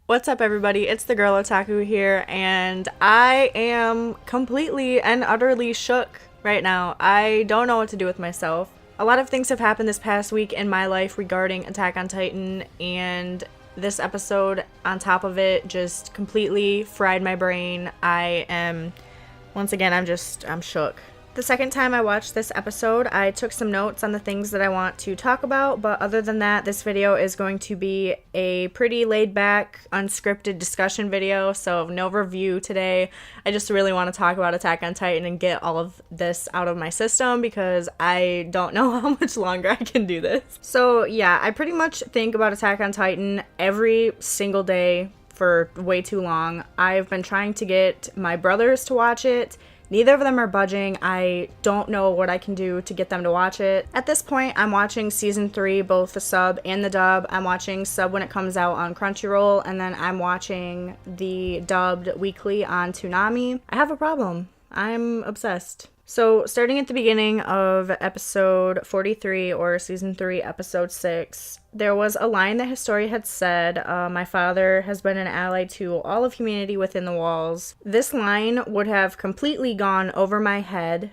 What's up, everybody? It's the girl Otaku here, and I am completely and utterly shook right now. I don't know what to do with myself. A lot of things have happened this past week in my life regarding Attack on Titan, and this episode, on top of it, just completely fried my brain. Once again, I'm shook. The second time I watched this episode, I took some notes on the things that I want to talk about, but other than that, this video is going to be a pretty laid-back, unscripted discussion video, so no review today. I just really want to talk about Attack on Titan and get all of this out of my system because I don't know how much longer I can do this. So yeah, I pretty much think about Attack on Titan every single day for way too long. I've been trying to get my brothers to watch it. Neither of them are budging. I don't know what I can do to get them to watch it. At this point, I'm watching season 3, both the sub and the dub. I'm watching sub when it comes out on Crunchyroll, and then I'm watching the dubbed weekly on Toonami. I have a problem. I'm obsessed. So, starting at the beginning of episode 43, or season 3, episode 6, there was a line that Historia had said, my father has been an ally to all of humanity within the walls. This line would have completely gone over my head,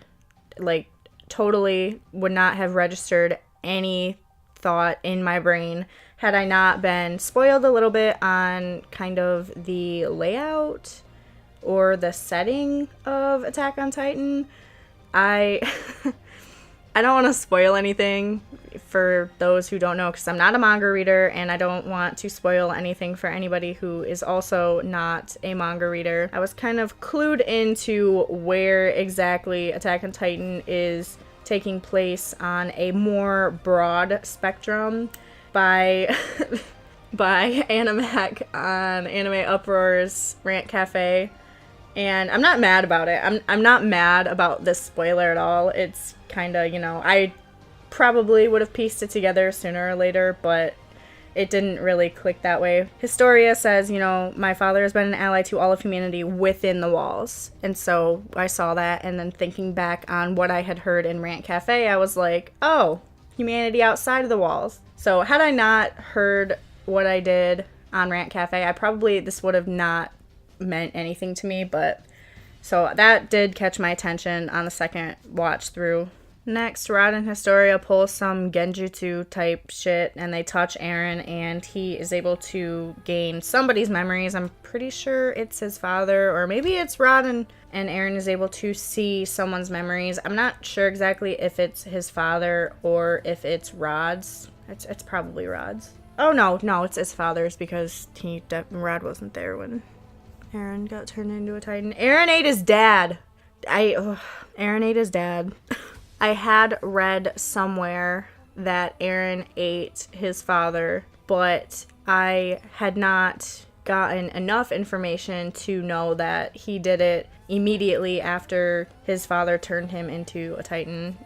like, totally would not have registered any thought in my brain had I not been spoiled a little bit on kind of the layout or the setting of Attack on Titan. I don't want to spoil anything for those who don't know because I'm not a manga reader and I don't want to spoil anything for anybody who is also not a manga reader. I was kind of clued into where exactly Attack on Titan is taking place on a more broad spectrum by Animac on Anime Uproar's Rant Cafe. And I'm not mad about it. I'm not mad about this spoiler at all. It's kind of, I probably would have pieced it together sooner or later, but it didn't really click that way. Historia says, my father has been an ally to all of humanity within the walls. And so I saw that, and then thinking back on what I had heard in Rant Cafe, I was like, oh, humanity outside of the walls. So had I not heard what I did on Rant Cafe, this would have not meant anything to me, but so that did catch my attention on the second watch through. Next, Rod and Historia pull some genjutsu type shit and they touch Eren and he is able to gain somebody's memories. I'm pretty sure it's his father, or maybe it's Rod and Eren is able to see someone's memories. I'm not sure exactly if it's his father or if it's Rod's. It's probably Rod's. Oh no, it's his father's because Rod wasn't there when Eren got turned into a Titan. Eren ate his dad. Eren ate his dad. I had read somewhere that Eren ate his father, but I had not gotten enough information to know that he did it immediately after his father turned him into a Titan.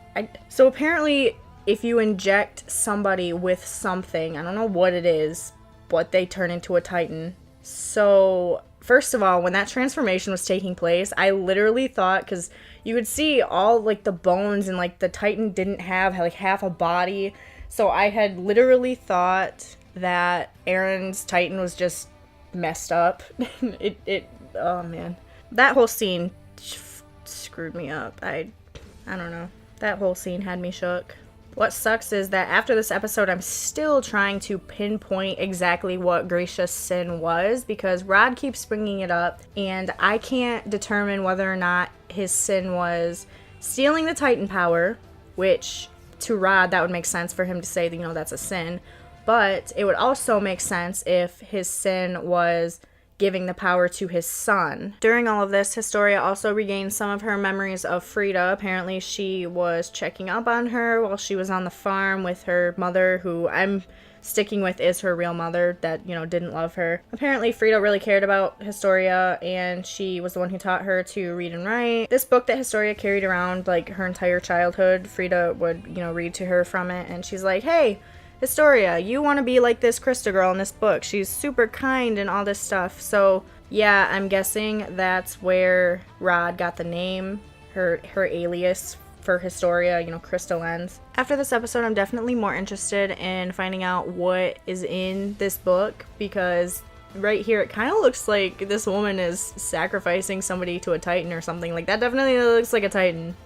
So apparently, if you inject somebody with something, I don't know what it is, but they turn into a Titan. So first of all, when that transformation was taking place, I literally thought, because you could see all, like, the bones and, like, the Titan didn't have, like, half a body. So I had literally thought that Eren's Titan was just messed up. Oh, man. That whole scene screwed me up. I don't know. That whole scene had me shook. What sucks is that after this episode, I'm still trying to pinpoint exactly what Grisha's sin was because Rod keeps bringing it up, and I can't determine whether or not his sin was stealing the Titan power, which to Rod, that would make sense for him to say, that's a sin, but it would also make sense if his sin was giving the power to his son. During all of this, Historia also regained some of her memories of Frida. Apparently, she was checking up on her while she was on the farm with her mother, who I'm sticking with is her real mother that, didn't love her. Apparently, Frida really cared about Historia, and she was the one who taught her to read and write. This book that Historia carried around, like, her entire childhood, Frida would, read to her from it, and she's like, hey, Historia, you want to be like this Krista girl in this book. She's super kind and all this stuff. So, yeah, I'm guessing that's where Rod got the name, her alias for Historia, Krista Lenz. After this episode, I'm definitely more interested in finding out what is in this book because right here, it kind of looks like this woman is sacrificing somebody to a Titan or something. Like, that definitely looks like a Titan.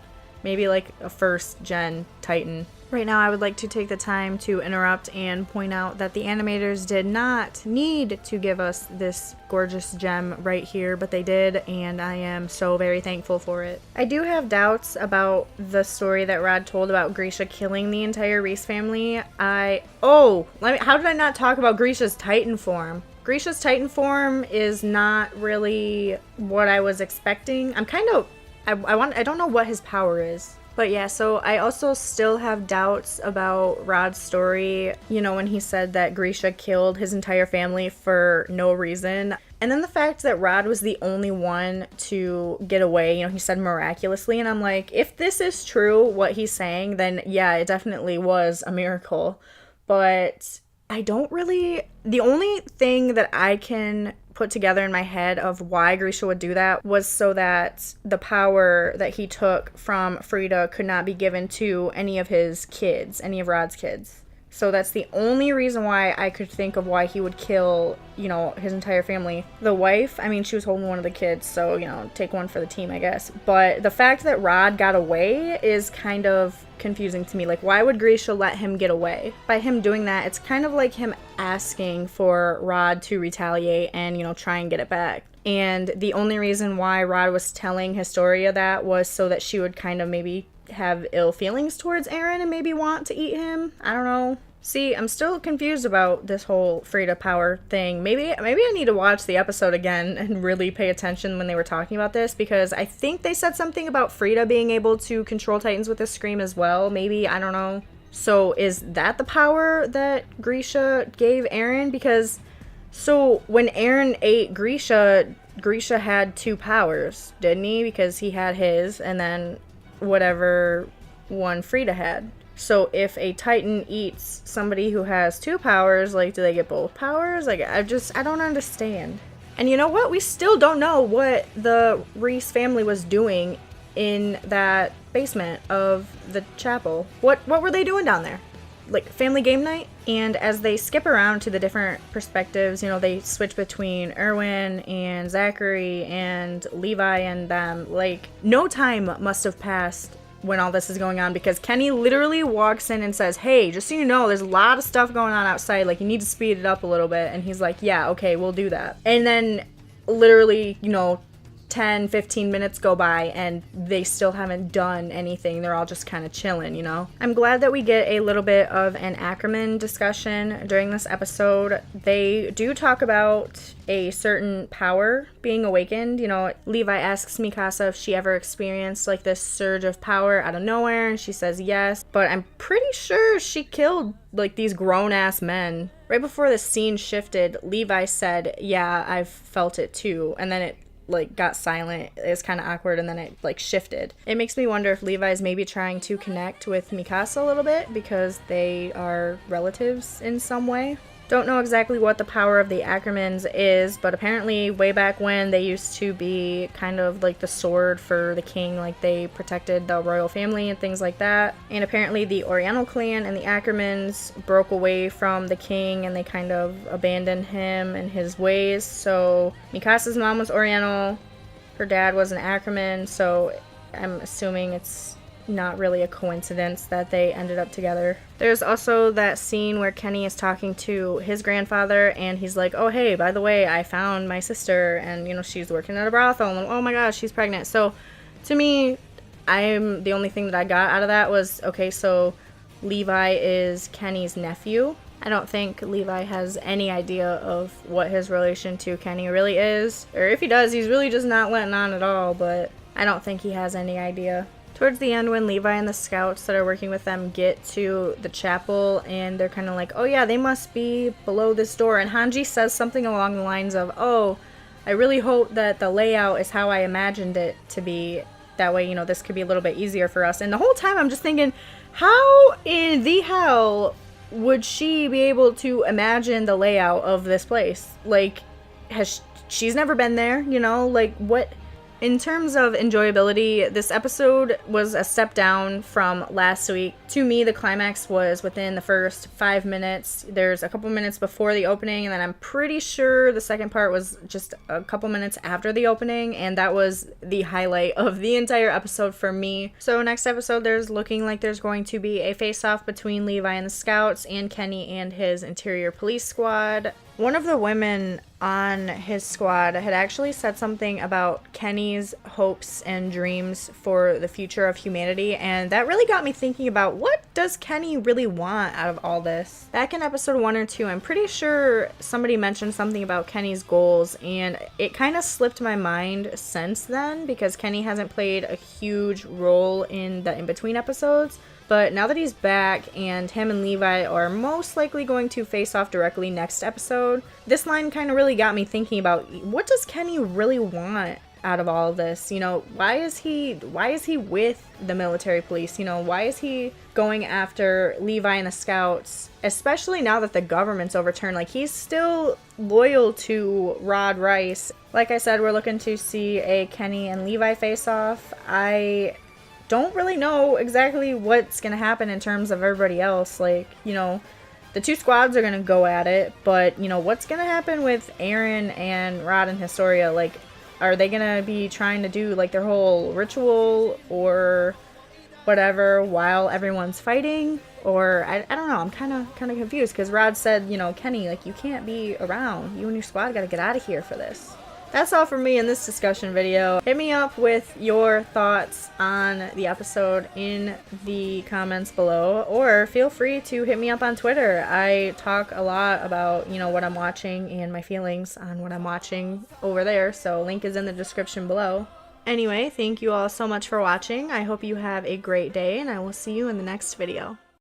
Maybe like a first gen Titan. Right now, I would like to take the time to interrupt and point out that the animators did not need to give us this gorgeous gem right here, but they did, and I am so very thankful for it. I do have doubts about the story that Rod told about Grisha killing the entire Reese family. How did I not talk about Grisha's Titan form? Grisha's Titan form is not really what I was expecting. I don't know what his power is. But yeah, so I also still have doubts about Rod's story, you know, when he said that Grisha killed his entire family for no reason. And then the fact that Rod was the only one to get away, you know, he said miraculously. And I'm like, if this is true, what he's saying, then yeah, it definitely was a miracle. But the only thing that I can put together in my head of why Grisha would do that was so that the power that he took from Frida could not be given to any of his kids, any of Rod's kids. So that's the only reason why I could think of why he would kill, you know, his entire family. The wife, I mean, she was holding one of the kids, so, you know, take one for the team, I guess. But the fact that Rod got away is kind of confusing to me. Like, why would Grisha let him get away? By him doing that, it's kind of like him asking for Rod to retaliate and, you know, try and get it back. And the only reason why Rod was telling Historia that was so that she would kind of maybe have ill feelings towards Eren and maybe want to eat him. I don't know. See, I'm still confused about this whole Frida power thing. Maybe I need to watch the episode again and really pay attention when they were talking about this, because I think they said something about Frida being able to control Titans with a scream as well. Maybe, I don't know. So is that the power that Grisha gave Eren? Because, so when Eren ate Grisha had two powers, didn't he? Because he had his, and then whatever one Frida had. So if a Titan eats somebody who has two powers, like, do they get both powers? Like, I don't understand. And you know what? We still don't know what the Reese family was doing in that basement of the chapel. What were they doing down there? Like, family game night? And as they skip around to the different perspectives, you know, they switch between Erwin and Zachary and Levi and them. Like, no time must have passed when all this is going on, because Kenny literally walks in and says, hey, just so you know, there's a lot of stuff going on outside, like, you need to speed it up a little bit. And he's like, yeah, okay, we'll do that. And then literally, you know, 10-15 minutes go by and they still haven't done anything. They're all just kind of chilling, you know. I'm glad that we get a little bit of an Ackerman discussion during this episode. They do talk about a certain power being awakened. You know, Levi asks Mikasa if she ever experienced like this surge of power out of nowhere, and she says yes, but I'm pretty sure she killed like these grown-ass men. Right before the scene shifted, Levi said, yeah, I've felt it too, and then it like got silent. It's kind of awkward, and then it like shifted. It makes me wonder if Levi's maybe trying to connect with Mikasa a little bit because they are relatives in some way. Don't know exactly what the power of the Ackermans is, but apparently way back when they used to be kind of like the sword for the king, like they protected the royal family and things like that. And apparently the Oriental clan and the Ackermans broke away from the king and they kind of abandoned him and his ways. So Mikasa's mom was Oriental, her dad was an Ackerman, so I'm assuming it's not really a coincidence that they ended up together. There's also that scene where Kenny is talking to his grandfather and he's like, oh hey, by the way, I found my sister and you know she's working at a brothel and oh my gosh, she's pregnant. So to me, the only thing that I got out of that was, okay, so Levi is Kenny's nephew. I don't think Levi has any idea of what his relation to Kenny really is, or if he does, he's really just not letting on at all, but I don't think he has any idea. Towards the end, when Levi and the scouts that are working with them get to the chapel, and they're kind of like, oh yeah, they must be below this door, and Hanji says something along the lines of, oh, I really hope that the layout is how I imagined it to be. That way, you know, this could be a little bit easier for us. And the whole time I'm just thinking, how in the hell would she be able to imagine the layout of this place? Like, she's never been there, you know? Like, what In terms of enjoyability, this episode was a step down from last week. To me, the climax was within the first 5 minutes. There's a couple minutes before the opening, and then I'm pretty sure the second part was just a couple minutes after the opening, and that was the highlight of the entire episode for me. So next episode, there's looking like there's going to be a face-off between Levi and the Scouts and Kenny and his interior police squad. One of the women on his squad had actually said something about Kenny's hopes and dreams for the future of humanity, and that really got me thinking about what does Kenny really want out of all this. Back in episode 1 or 2, I'm pretty sure somebody mentioned something about Kenny's goals, and it kind of slipped my mind since then because Kenny hasn't played a huge role in the in-between episodes. But now that he's back and him and Levi are most likely going to face off directly next episode, this line kind of really got me thinking about what does Kenny really want out of all of this? You know, why is he with the military police? You know, why is he going after Levi and the Scouts, especially now that the government's overturned? Like, he's still loyal to Rod Rice. Like I said, we're looking to see a Kenny and Levi face off. I don't really know exactly what's gonna happen in terms of everybody else. Like, you know, the two squads are gonna go at it, but you know, what's gonna happen with Aaron and Rod and Historia? Like, are they gonna be trying to do like their whole ritual or whatever while everyone's fighting? Or I don't know, I'm kind of confused because Rod said, you know, Kenny, like, you can't be around, you and your squad gotta get out of here for this. That's all from me in this discussion video. Hit me up with your thoughts on the episode in the comments below, or feel free to hit me up on Twitter. I talk a lot about, you know, what I'm watching and my feelings on what I'm watching over there, so link is in the description below. Anyway, thank you all so much for watching. I hope you have a great day, and I will see you in the next video.